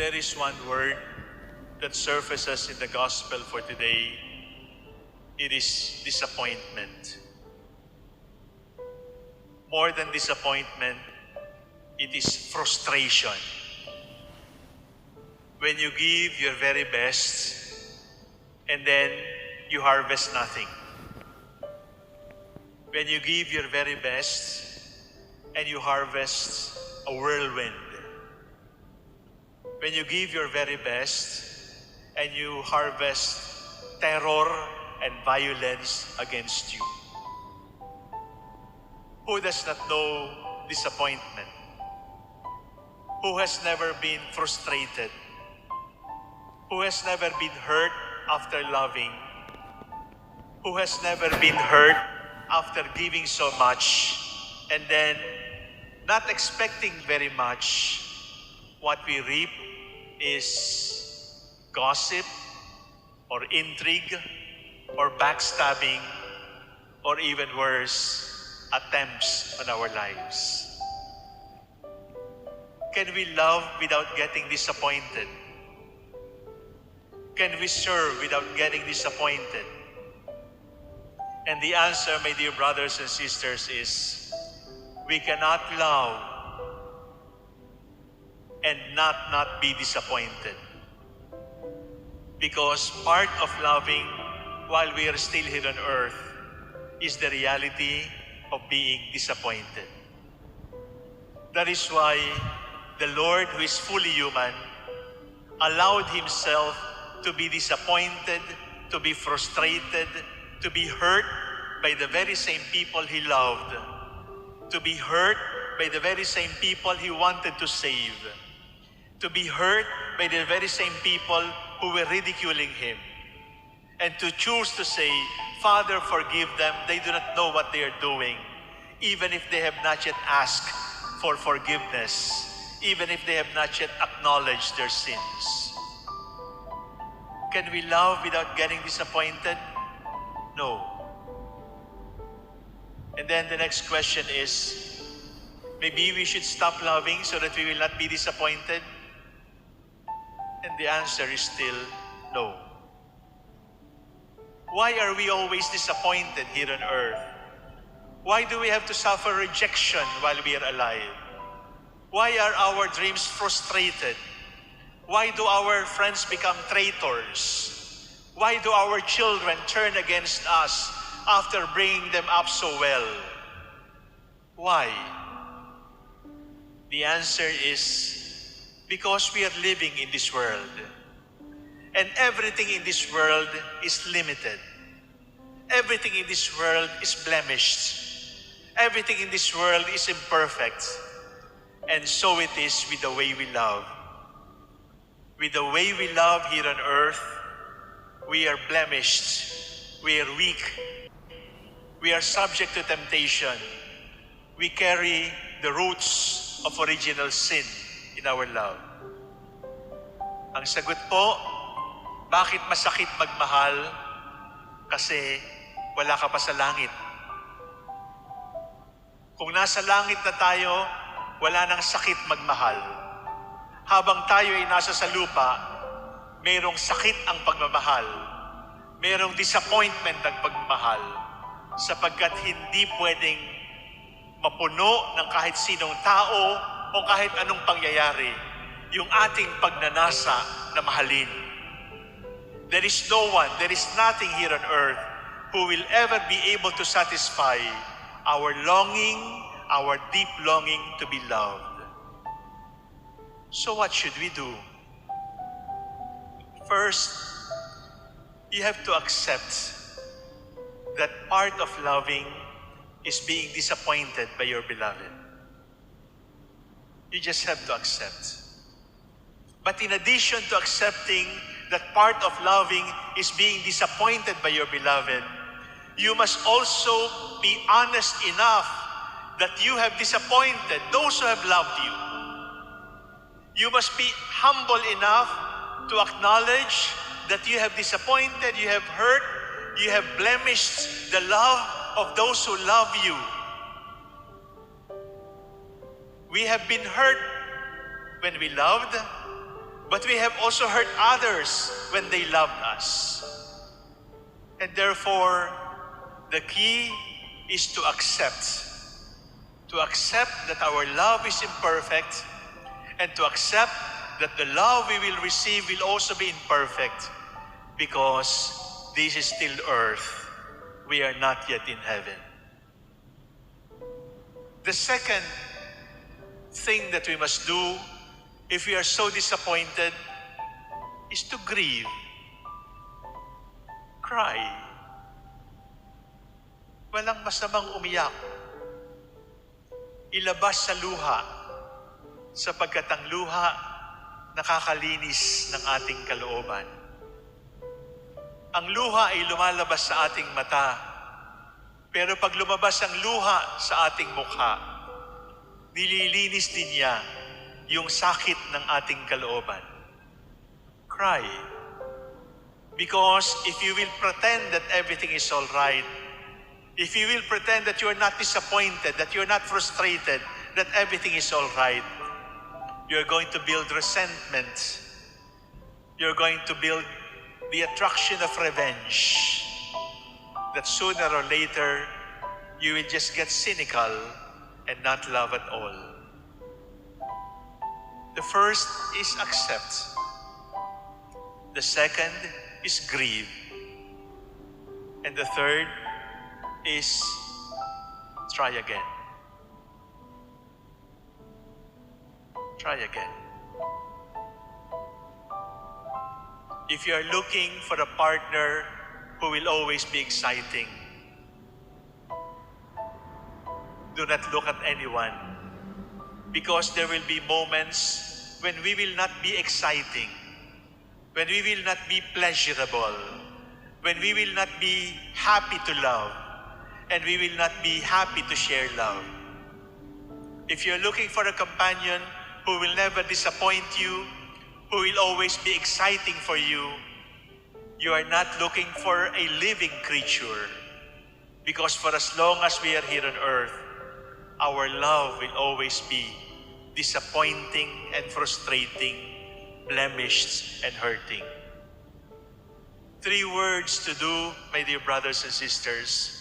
there is one word that surfaces in the gospel for today, it is disappointment. More than disappointment, it is frustration. When you give your very best and then you harvest nothing. When you give your very best and you harvest a whirlwind. When you give your very best and you harvest terror and violence against you. Who does not know disappointment? Who has never been frustrated? Who has never been hurt after loving? Who has never been hurt after giving so much and then not expecting very much? What we reap is gossip or intrigue or backstabbing or even worse, attempts on our lives. Can we love without getting disappointed? Can we serve without getting disappointed? And the answer, my dear brothers and sisters, is we cannot love and not be disappointed. Because part of loving while we are still here on earth is the reality of being disappointed. That is why the Lord, who is fully human, allowed himself to be disappointed, to be frustrated, to be hurt by the very same people he loved, to be hurt by the very same people he wanted to save, to be hurt by the very same people who were ridiculing him, and to choose to say, Father, forgive them, they do not know what they are doing, even if they have not yet asked for forgiveness, even if they have not yet acknowledged their sins. Can we love without getting disappointed? No. And then the next question is, maybe we should stop loving so that we will not be disappointed? And the answer is still no. Why are we always disappointed here on earth? Why do we have to suffer rejection while we are alive? Why are our dreams frustrated? Why do our friends become traitors? Why do our children turn against us after bringing them up so well? Why? The answer is because we are living in this world. And everything in this world is limited. Everything in this world is blemished. Everything in this world is imperfect. And so it is with the way we love. With the way we love here on earth, we are blemished. We are weak. We are subject to temptation. We carry the roots of original sin in our love. Ang sagot po, bakit masakit magmahal? Kasi wala ka pa sa langit. Kung nasa langit na tayo, wala nang sakit magmahal. Habang tayo ay nasa sa lupa, mayroong sakit ang pagmamahal. Mayroong disappointment ang pagmamahal. Sapagkat hindi pwedeng mapuno ng kahit sinong tao o kahit anong pangyayari yung ating pagnanasa na mahalin. There is no one, there is nothing here on earth who will ever be able to satisfy our longing, our deep longing to be loved. So what should we do? First, you have to accept that part of loving is being disappointed by your beloved. You just have to accept. But in addition to accepting that part of loving is being disappointed by your beloved, you must also be honest enough that you have disappointed those who have loved you. You must be humble enough to acknowledge that you have disappointed, you have hurt, you have blemished the love of those who love you. We have been hurt when we loved. But we have also hurt others when they loved us. And therefore, the key is to accept. To accept that our love is imperfect, and to accept that the love we will receive will also be imperfect, because this is still earth. We are not yet in heaven. The second thing that we must do if we are so disappointed is to grieve. Cry. Walang masamang umiyak. Ilabas sa luha, sapagkat ang luha nakakalinis ng ating kalooban. Ang luha ay lumalabas sa ating mata, pero pag lumabas ang luha sa ating mukha, nililinis din niya yung sakit ng ating kalooban. Cry. Because if you will pretend that everything is all right, if you will pretend that you're not disappointed, that you're not frustrated, that everything is all right, you're going to build resentment. You're going to build the attraction of revenge. That sooner or later, you will just get cynical and not love at all. The first is accept. The second is grieve. And the third is try again. Try again. If you are looking for a partner who will always be exciting, do not look at anyone, because there will be moments when we will not be exciting, when we will not be pleasurable, when we will not be happy to love, and we will not be happy to share love. If you're looking for a companion who will never disappoint you, who will always be exciting for you, you are not looking for a living creature. Because for as long as we are here on earth, our love will always be disappointing and frustrating, blemished and hurting. 3 words to do, my dear brothers and sisters.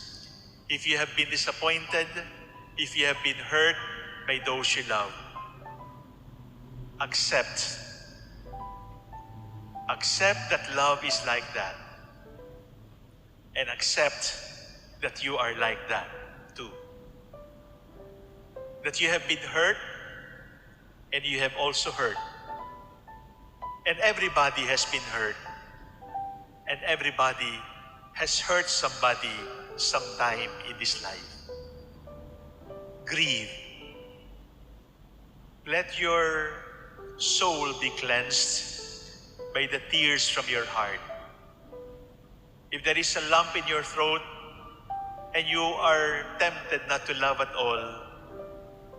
If you have been disappointed, if you have been hurt by those you love, accept. Accept that love is like that. And accept that you are like that too. That you have been hurt and you have also hurt. And everybody has been hurt. And everybody has hurt somebody sometime in this life. Grieve. Let your soul be cleansed by the tears from your heart. If there is a lump in your throat and you are tempted not to love at all,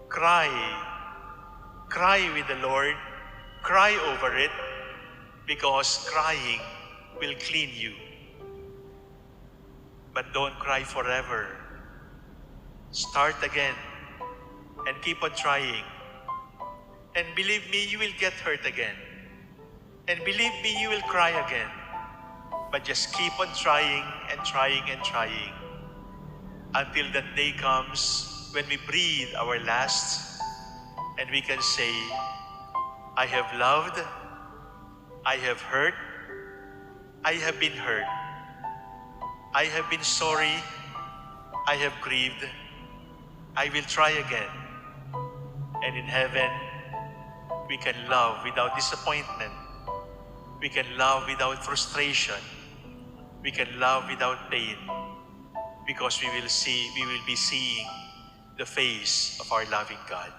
cry. Cry with the Lord. Cry over it, because crying will clean you. But don't cry forever. Start again and keep on trying. And believe me, you will get hurt again. And believe me, you will cry again. But just keep on trying and trying and trying until that day comes when we breathe our last and we can say, I have loved, I have hurt, I have been hurt, I have been sorry, I have grieved, I will try again. And in heaven, we can love without disappointment. We can love without frustration. We can love without pain, because we will be seeing the face of our loving God.